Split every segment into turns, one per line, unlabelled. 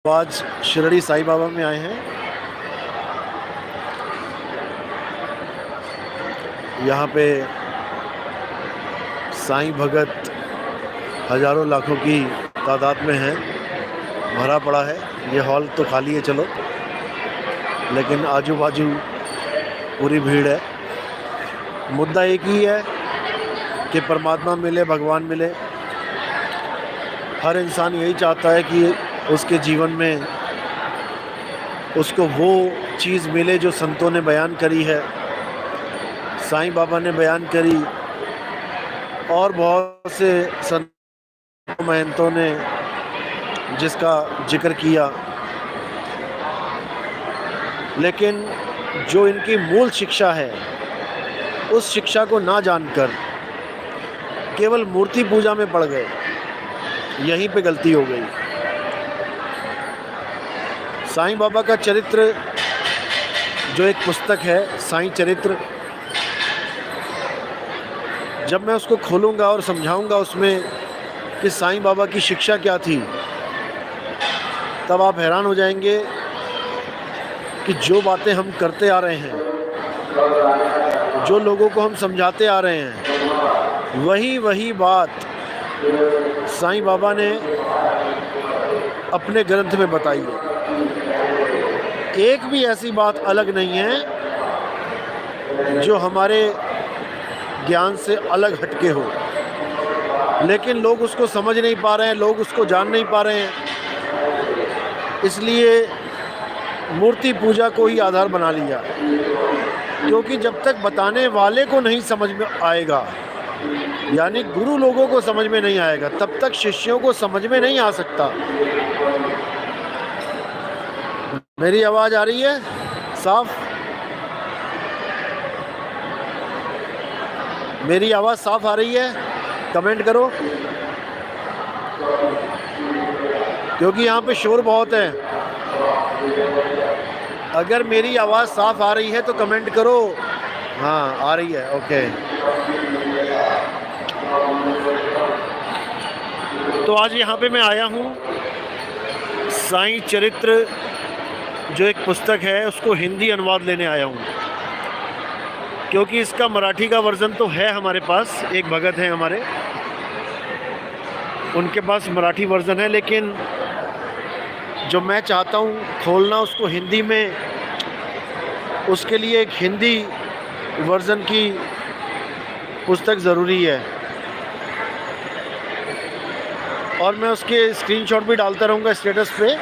आज शिरडी साईं बाबा में आए हैं। यहाँ पे साईं भगत हजारों लाखों की तादाद में हैं, भरा पड़ा है। ये हॉल तो खाली है चलो, लेकिन आजू बाजू पूरी भीड़ है। मुद्दा एक ही है कि परमात्मा मिले, भगवान मिले। हर इंसान यही चाहता है कि उसके जीवन में उसको वो चीज़ मिले जो संतों ने बयान करी है, साईं बाबा ने बयान करी और बहुत से संतों महंतों ने जिसका जिक्र किया। लेकिन जो इनकी मूल शिक्षा है, उस शिक्षा को ना जानकर केवल मूर्ति पूजा में पड़ गए। यहीं पे गलती हो गई। साईं बाबा का चरित्र जो एक पुस्तक है, साईं चरित्र, जब मैं उसको खोलूँगा और समझाऊँगा उसमें कि साईं बाबा की शिक्षा क्या थी, तब आप हैरान हो जाएंगे कि जो बातें हम करते आ रहे हैं, जो लोगों को हम समझाते आ रहे हैं, वही बात साईं बाबा ने अपने ग्रंथ में बताई है। एक भी ऐसी बात अलग नहीं है जो हमारे ज्ञान से अलग हटके हो, लेकिन लोग उसको समझ नहीं पा रहे हैं, लोग उसको जान नहीं पा रहे हैं। इसलिए मूर्ति पूजा को ही आधार बना लिया, क्योंकि जब तक बताने वाले को नहीं समझ में आएगा, यानी गुरु लोगों को समझ में नहीं आएगा, तब तक शिष्यों को समझ में नहीं आ सकता। मेरी आवाज़ आ रही है साफ? मेरी आवाज़ साफ आ रही है? कमेंट करो, क्योंकि यहाँ पे शोर बहुत है। अगर मेरी आवाज़ साफ आ रही है तो कमेंट करो। हाँ, आ रही है, ओके। तो आज यहाँ पे मैं आया हूँ, साईं चरित्र जो एक पुस्तक है उसको हिंदी अनुवाद लेने आया हूँ, क्योंकि इसका मराठी का वर्ज़न तो है हमारे पास। एक भगत हैं हमारे, उनके पास मराठी वर्ज़न है, लेकिन जो मैं चाहता हूँ खोलना उसको हिंदी में, उसके लिए एक हिंदी वर्ज़न की पुस्तक ज़रूरी है। और मैं उसके स्क्रीनशॉट भी डालता रहूँगा स्टेटस पे,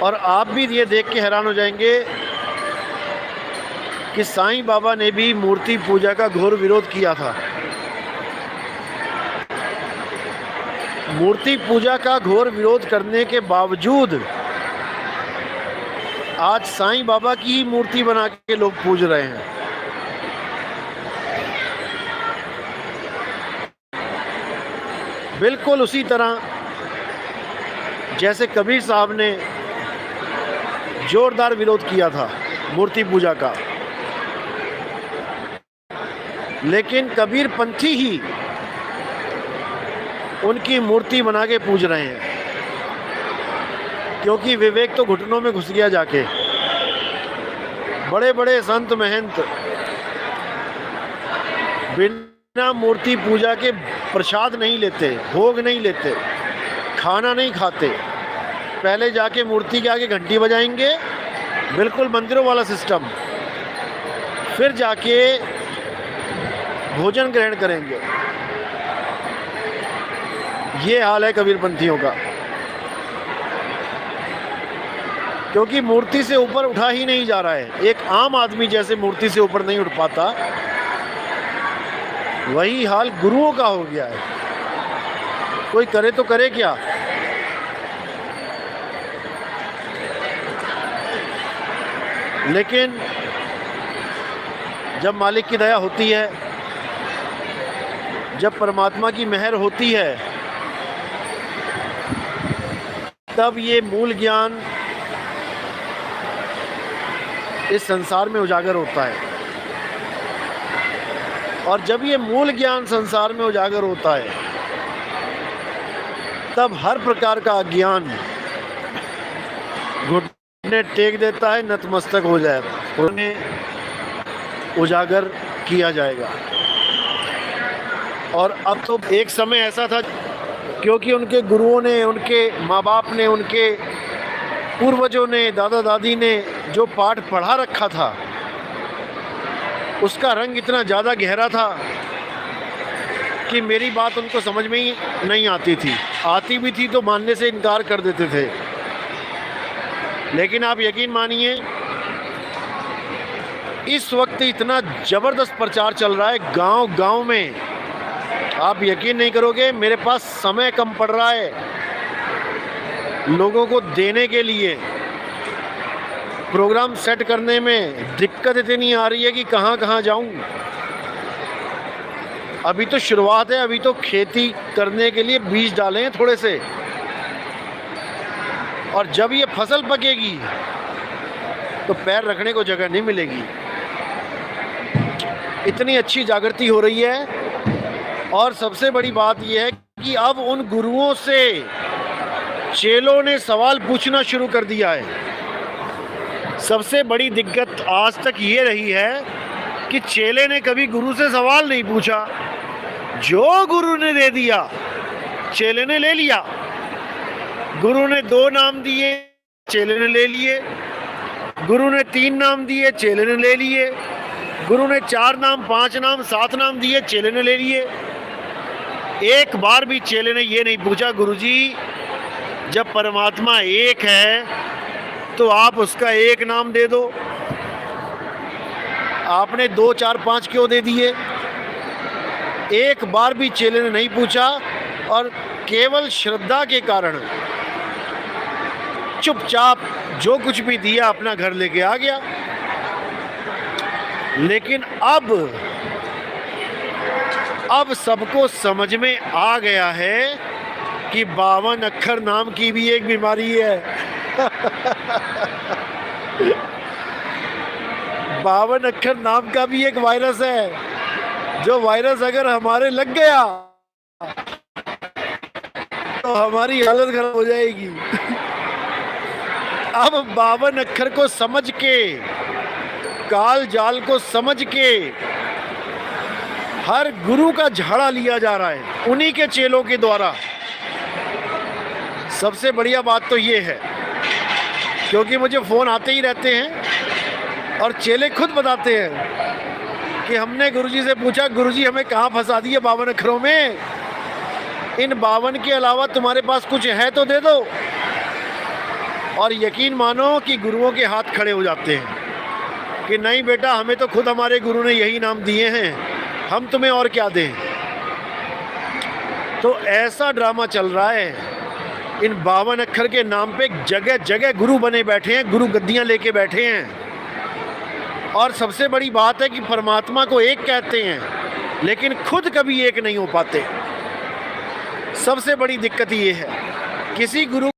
और आप भी ये देख के हैरान हो जाएंगे कि साईं बाबा ने भी मूर्ति पूजा का घोर विरोध किया था। मूर्ति पूजा का घोर विरोध करने के बावजूद आज साईं बाबा की ही मूर्ति बना के लोग पूज रहे हैं। बिल्कुल उसी तरह जैसे कबीर साहब ने जोरदार विरोध किया था मूर्ति पूजा का, लेकिन कबीर पंथी ही उनकी मूर्ति बना के पूज रहे हैं, क्योंकि विवेक तो घुटनों में घुस गया जाके। बड़े बड़े संत महंत बिना मूर्ति पूजा के प्रसाद नहीं लेते, भोग नहीं लेते, खाना नहीं खाते। पहले जाके मूर्ति के आगे घंटी बजाएंगे, बिल्कुल मंदिरों वाला सिस्टम, फिर जाके भोजन ग्रहण करेंगे। ये हाल है कबीरपंथियों का, क्योंकि मूर्ति से ऊपर उठा ही नहीं जा रहा है। एक आम आदमी जैसे मूर्ति से ऊपर नहीं उठ पाता, वही हाल गुरुओं का हो गया है। कोई करे तो करे क्या? लेकिन जब मालिक की दया होती है, जब परमात्मा की मेहर होती है, तब ये मूल ज्ञान इस संसार में उजागर होता है। और जब ये मूल ज्ञान संसार में उजागर होता है, तब हर प्रकार का अज्ञान घुटने टेक देता है, नतमस्तक हो जाए, उन्हें उजागर किया जाएगा। और अब तो एक समय ऐसा था, क्योंकि उनके गुरुओं ने, उनके माँ बाप ने, उनके पूर्वजों ने, दादा दादी ने जो पाठ पढ़ा रखा था, उसका रंग इतना ज़्यादा गहरा था कि मेरी बात उनको समझ में ही नहीं आती थी। आती भी थी तो मानने से इनकार कर देते थे। लेकिन आप यकीन मानिए, इस वक्त इतना ज़बरदस्त प्रचार चल रहा है गांव गांव में, आप यकीन नहीं करोगे। मेरे पास समय कम पड़ रहा है लोगों को देने के लिए, प्रोग्राम सेट करने में दिक्कत इतनी आ रही है कि कहाँ कहाँ जाऊं। अभी तो शुरुआत है, अभी तो खेती करने के लिए बीज डाले हैं थोड़े से, और जब ये फसल पकेगी तो पैर रखने को जगह नहीं मिलेगी। इतनी अच्छी जागृति हो रही है। और सबसे बड़ी बात यह है कि अब उन गुरुओं से चेलों ने सवाल पूछना शुरू कर दिया है। सबसे बड़ी दिक्कत आज तक ये रही है कि चेले ने कभी गुरु से सवाल नहीं पूछा, जो गुरु ने दे दिया चेले ने ले लिया। गुरु ने 2 नाम दिए, चेले ने ले लिए। गुरु ने 3 नाम दिए, चेले ने ले लिए। गुरु ने 4 नाम, 5 नाम, 7 नाम दिए, चेले ने ले लिए। एक बार भी चेले ने ये नहीं पूछा, गुरुजी जब परमात्मा एक है तो आप उसका एक नाम दे दो, आपने 2, 4, 5 क्यों दे दिए? एक बार भी चेले ने नहीं पूछा, और केवल श्रद्धा के कारण चुपचाप जो कुछ भी दिया अपना घर लेके आ गया। लेकिन अब सबको समझ में आ गया है कि 52 अक्षर नाम की भी एक बीमारी है। 52 अक्षर नाम का भी एक वायरस है, जो वायरस अगर हमारे लग गया तो हमारी हालत खराब हो जाएगी। अब 52 अक्षर को समझ के, काल जाल को समझ के हर गुरु का झाड़ा लिया जा रहा है उन्हीं के चेलों के द्वारा। सबसे बढ़िया बात तो ये है, क्योंकि मुझे फ़ोन आते ही रहते हैं और चेले खुद बताते हैं कि हमने गुरुजी से पूछा, गुरुजी हमें कहाँ फंसा दिए 52 अक्षरों में, इन 52 के अलावा तुम्हारे पास कुछ है तो दे दो। और यकीन मानो कि गुरुओं के हाथ खड़े हो जाते हैं कि नहीं बेटा, हमें तो खुद हमारे गुरु ने यही नाम दिए हैं, हम तुम्हें और क्या दें। तो ऐसा ड्रामा चल रहा है। इन 52 अक्षर के नाम पे जगह जगह गुरु बने बैठे हैं, गुरु गद्दियां लेके बैठे हैं। और सबसे बड़ी बात है कि परमात्मा को एक कहते हैं, लेकिन खुद कभी एक नहीं हो पाते। सबसे बड़ी दिक्कत ये है, किसी गुरु